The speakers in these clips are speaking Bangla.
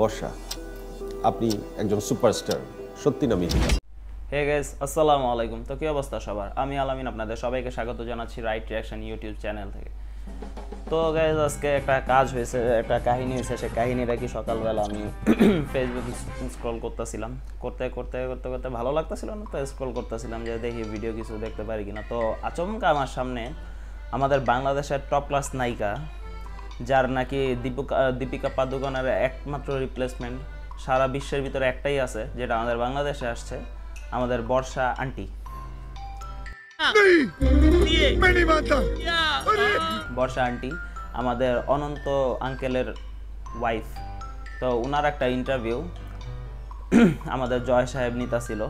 বর্ষা, আপনি একজন সুপারস্টার, সত্যি না মিথ্যা? হে গাইস, আসসালামু আলাইকুম। তো কি অবস্থা সবার? আমি আলামিন আপনাদের সবাইকে স্বাগত জানাচ্ছি রাইট রিঅ্যাকশন ইউটিউব চ্যানেল থেকে। তো গাইস, আজকে একটা কাজ হয়েছে, একটা কাহিনী হয়েছে। সেই কাহিনীটা কি, সকালবেলা আমি ফেসবুক স্ক্রল করতেছিলাম, করতে করতে করতে করতে ভালো লাগতেছিল না, তো স্ক্রল করতেছিলাম যে দেখি ভিডিও কিছু দেখতে পারি কিনা। তো আচমকা আমার সামনে আমাদের বাংলাদেশের টপ ক্লাস নায়িকা, যার নাকি দীপিকা পাদুকোনের একমাত্র রিপ্লেসমেন্ট সারা বিশ্বের ভিতরে একটাই আছে, যেটা আমাদের বাংলাদেশে আসছে, আমাদের বর্ষা আন্টি। বর্ষা আন্টি আমাদের অনন্ত আঙ্কেলের ওয়াইফ। তো ওনার একটা ইন্টারভিউ আমাদের জয় সাহেব নিতা ছিল,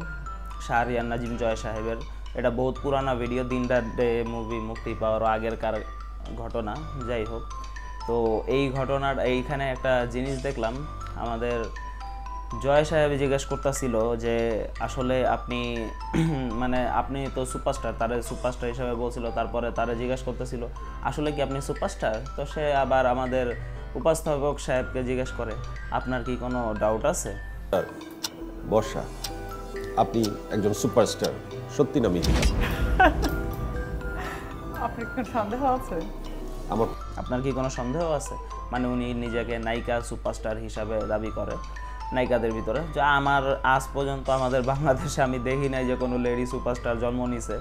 শাহরিয়ার নাজিম জয় সাহেবের। এটা বহুত পুরানা ভিডিও, দিনদার ডে মুভি মুক্তি পাওয়ার আগেরকার ঘটনা। যাই হোক, তো এই ঘটনার এইখানে একটা জিনিস দেখলাম, আমাদের জয় সাহেব জিজ্ঞেস করতেছিল যে আসলে আপনি মানে আপনি তো সুপারস্টার, তারে সুপারস্টার হিসাবে বলছিল। তারপরে তারে জিজ্ঞেস করতেছিল আসলে কি আপনি সুপারস্টার। তো সে আবার আমাদের উপস্থাপক সাহেবকে জিজ্ঞেস করে, আপনার কি কোনো ডাউট আছে? বর্ষা, আপনি একজন সুপারস্টার, সত্যি না মিথ্যা? আপনার কি সন্দেহ আছে? আপনার কি কোনো সন্দেহ আছে? মানে উনি নিজেকে নায়িকা সুপারস্টার হিসাবে দাবি করে নায়িকাদের ভিতরে। যে আমার আজ পর্যন্ত আমাদের বাংলাদেশে আমি দেখি নাই যে কোনো লেডি সুপারস্টার জন্ম নিছে।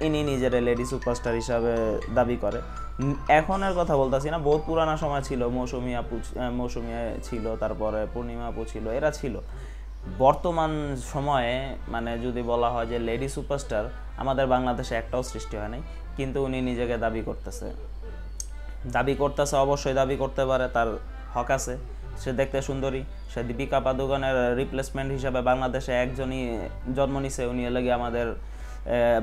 ইনি নিজের লেডি সুপারস্টার হিসাবে দাবি করে। এখনের কথা বলতেছি না, বহুত পুরানা সময় ছিল, মৌসুমি ছিল, তারপরে পূর্ণিমা আপু ছিল, এরা ছিল। বর্তমান সময়ে মানে যদি বলা হয় যে লেডি সুপারস্টার আমাদের বাংলাদেশে একটাও সৃষ্টি হয় নাই, কিন্তু উনি নিজেকে দাবি করতেছে। অবশ্যই দাবি করতে পারে, তার হক আছে। সে দেখতে সুন্দরী, সে দীপিকা পাদুকোনের রিপ্লেসমেন্ট হিসাবে বাংলাদেশে একজনই জন্ম নিছে, উনি এলাকি আমাদের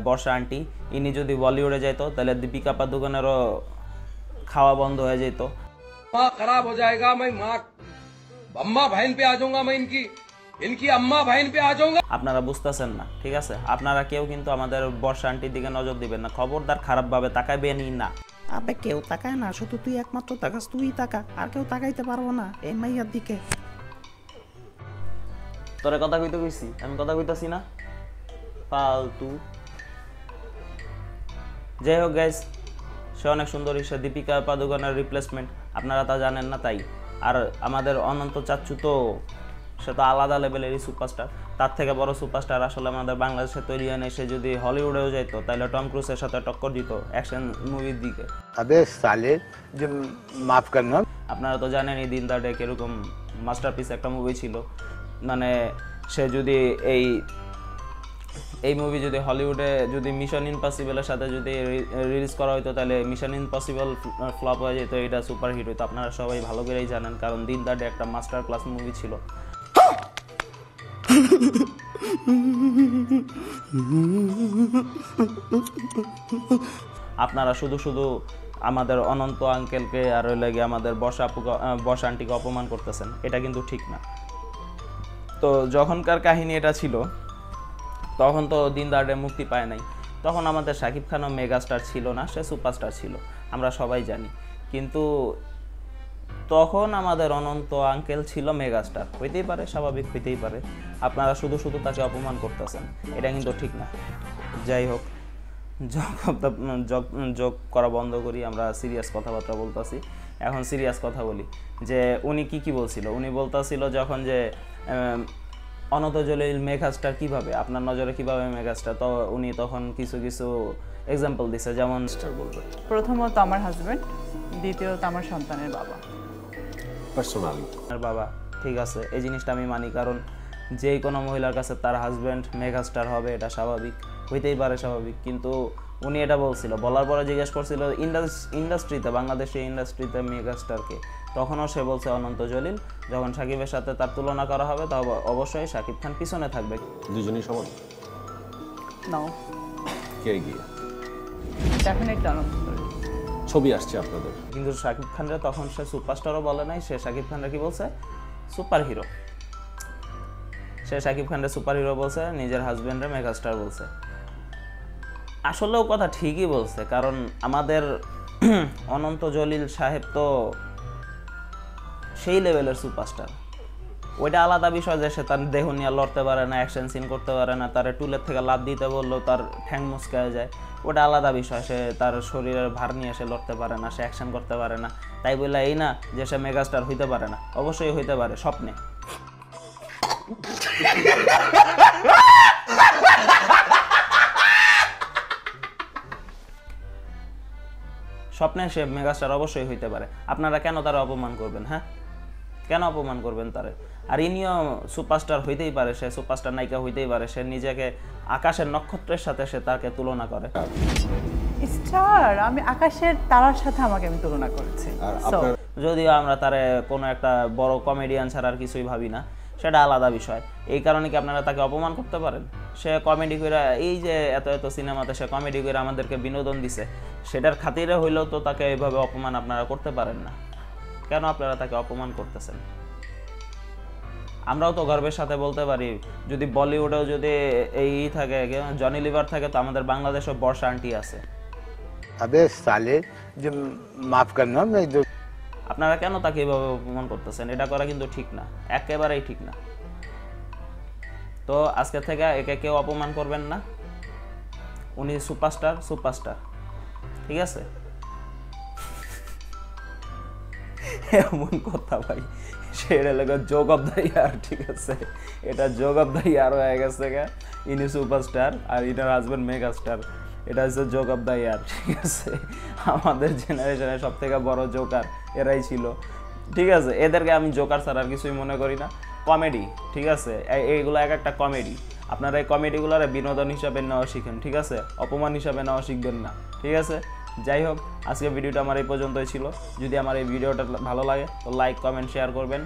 বর্ষা আন্টি। ইনি যদি বলিউডে যাইতো তাহলে দীপিকা পাদুকোনেরও খাওয়া বন্ধ হয়ে যেত। खराब हो जाएगा, मैं माँ अम्मा बहन पे आ जाऊंगा, मैं इनकी अम्मा बहन पे आ जाऊंगा। আপনারা বুঝতেছেন না, ঠিক আছে? আপনারা কেউ কিন্তু আমাদের বর্ষা আন্টির দিকে নজর দিবেন না, খবরদার, খারাপভাবে তাকাইবেনই না। আবে কেউ তাকায় না, শুধু তুই একমাত্র তাকাস, তুই তাকা, আর কেউ তাকাইতে পারবো না এই মাইয়ার দিকে। তোরে কথা কইতে কইছি, আমি কথা কইতাছি না, ফালতু। যাই হোক গাইস, সে অনেক সুন্দরী, সে দীপিকা পাদুকোনের রিপ্লেসমেন্ট, আপনারা তা জানেন না তাই। আর আমাদের অনন্ত চাচ্চু তো, সে তো আলাদা লেভেলেরই সুপারস্টার। তার থেকে বড় সুপারস্টার আসলে আমাদের বাংলাদেশে তৈরি হয় নাই। সে যদি হলিউডেও যাইতো তাহলে টম ক্রুজের সাথে টক্কর দিত অ্যাকশন মুভির দিকে। अबे साले, जो माफ करना। আপনারা তো জানেনই দিনদার ডে কিরকম মাস্টারপিস একটা মুভি ছিল। মানে সে যদি এই মুভি যদি হলিউডে যদি মিশন ইম্পসিবলের সাথে যদি রিলিজ করা হতো তাহলে মিশন ইম্পসিবল ফ্লপ হয়ে যেত, এটা সুপার হিট হতো। আপনারা সবাই ভালো করেই জানেন, কারণ দিনদার ডে একটা মাস্টার ক্লাস মুভি ছিল। আপনারা শুধু শুধু আমাদের অনন্ত আঙ্কেলকে আর লাগে আমাদের বর্ষা আন্টিকে অপমান করতেছেন, এটা কিন্তু ঠিক না। তো যখনকার কাহিনী এটা ছিল, তখন তো দিনদার ডে মুক্তি পায় নাই। তখন আমাদের শাকিব খানও মেগাস্টার ছিল না, সে সুপারস্টার ছিল, আমরা সবাই জানি। কিন্তু তখন আমাদের অনন্ত আঙ্কেল ছিল মেগাস্টার, হইতেই পারে, স্বাভাবিক, হইতেই পারে। আপনারা শুধু শুধু তাকে অপমান করতেছেন, এটা কিন্তু ঠিক না। যাই হোক, যোগ করা বন্ধ করি, আমরা সিরিয়াস কথাবার্তা বলতেছি। এখন সিরিয়াস কথা বলি যে উনি কি বলছিল। উনি বলতেছিল যখন যে অনন্ত জলিল মেগাস্টার কিভাবে, আপনার নজরে কিভাবে মেগাস্টার, তো উনি তখন কিছু এক্সাম্পল দিছে, যেমন প্রথমত আমার হাজবেন্ড, দ্বিতীয়ত আমার সন্তানের বাবা। পার্সোনালি বাবা, ঠিক আছে, এই জিনিসটা আমি মানি, কারণ যে কোনো মহিলার কাছে তার হাজব্যান্ড মেগাস্টার হবে, এটা স্বাভাবিক, হইতেই পারে, স্বাভাবিক। কিন্তু উনি এটা বলছিল, বলার পরে জিজ্ঞেস করছিল ইন্ডাস্ট্রিতে, বাংলাদেশের ইন্ডাস্ট্রিতে মেগাস্টারকে, তখনও সে বলছে অনন্ত জলিল। যখন সাকিবের সাথে তার তুলনা করা হবে তবে অবশ্যই সাকিব খান পিছনে থাকবে। দুজনই সমান নাও কে গিয়ে ডেফিনেটলি অনন্ত জলিল। ছবি আসছে আপনাদের, কিন্তু সাকিব খানরা তখন সে সুপারস্টারও বলে নাই, সে সাকিব খানরা কি বলছে, সুপার হিরো। সে সাকিব খানরা সুপার হিরো বলছে, নিজের হাজব্যান্ডরা মেগাস্টার বলছে। আসলেও কথা ঠিকই বলছে, কারণ আমাদের অনন্ত জলিল সাহেব তো সেই লেভেলের সুপারস্টার। ওইটা আলাদা বিষয় যে সে তার দেহ নিয়ে লড়তে পারে না, অ্যাকশন সিন করতে পারে না, তার টুলের থেকে লাফ দিতে বললেও তার ঠ্যাং মুচকায় যায়, ওটা আলাদা বিষয়। সে তার শরীরের ভার নিয়ে সে লড়তে পারে না, সে অ্যাকশন করতে পারে না, তাই বলে এই না যে সে মেগাস্টার হইতে পারে না। অবশ্যই হইতে পারে, স্বপ্নে। স্বপ্নে সে মেগাস্টার অবশ্যই হইতে পারে। আপনারা কেন তারা অপমান করবেন? হ্যাঁ, কেন অপমান করবেন তারে? আর ইনিও সুপারস্টার হইতেই পারে, সে সুপারস্টার নায়িকা হইতেই পারে। সে নিজেকে আকাশের নক্ষত্রের সাথে সে তাকে তুলনা করে। স্টার, আমি আকাশের তারার সাথে আমি তুলনা করেছি। আর So, আপনার যদিও আমরা তারে কোনো একটা বড় কমেডিয়ান ছাড়া আর কিছুই ভাবি না, সেটা আলাদা বিষয়। এই কারণে কি আপনারা তাকে অপমান করতে পারেন? সে কমেডি করে, এই যে এত এত সিনেমাতে সে কমেডি করে আমাদেরকে বিনোদন দিছে, সেটার খাতিরে হইলেও তো তাকে এইভাবে অপমান আপনারা করতে পারেন না। কেন আপনারা তাকে অপমান করতেছেন? আমরাও তো গর্বের সাথে বলতে পারি, যদি বলিউডেও যদি এই থাকে, জনি লিভার থাকে, তো আমাদের বাংলাদেশেও বর্ষা আন্টি আছে। अबे साले, जो माफ करना, मैं जो আপনারা কেন তাকে এইভাবে অপমান করতেছেন? এটা করা কিন্তু ঠিক না, একেবারেই ঠিক না। তো আজকে থেকে একে কেউ অপমান করবেন না। উনি সুপারস্টার, সুপারস্টার, ঠিক আছে? এমন কথা ভাই, সেটা লাগে জোক অফ দ্য ইয়ার, ঠিক আছে? এটা জোক অফ দ্য ইয়ার হয়ে গেছে। ইনি সুপারস্টার আর ইনার হাজবেন্ড মেগা স্টার, এটা হচ্ছে জোক অফ দ্য ইয়ার, ঠিক আছে? আমাদের জেনারেশনের সব থেকে বড় জোকার এরাই ছিল, ঠিক আছে? এদেরকে আমি জোকার ছাড়া আর কিছুই মনে করি না। কমেডি, ঠিক আছে? এইগুলো এক একটা কমেডি। আপনারা এই কমেডিগুলোর বিনোদন হিসাবে নেওয়া শিখেন, ঠিক আছে? অপমান হিসাবে নেওয়া শিখবেন না, ঠিক আছে? যাই হোক, আজকে ভিডিওটা আমার এই পর্যন্তই ছিল। যদি আমার এই ভিডিওটা ভালো লাগে তো লাইক, কমেন্ট, শেয়ার করবেন।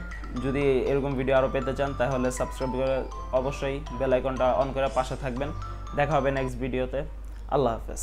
যদি এরকম ভিডিও আরও পেতে চান তাহলে সাবস্ক্রাইব করে অবশ্যই বেল আইকনটা অন করে পাশে থাকবেন। দেখা হবে নেক্সট ভিডিওতে। আল্লাহ হাফেজ।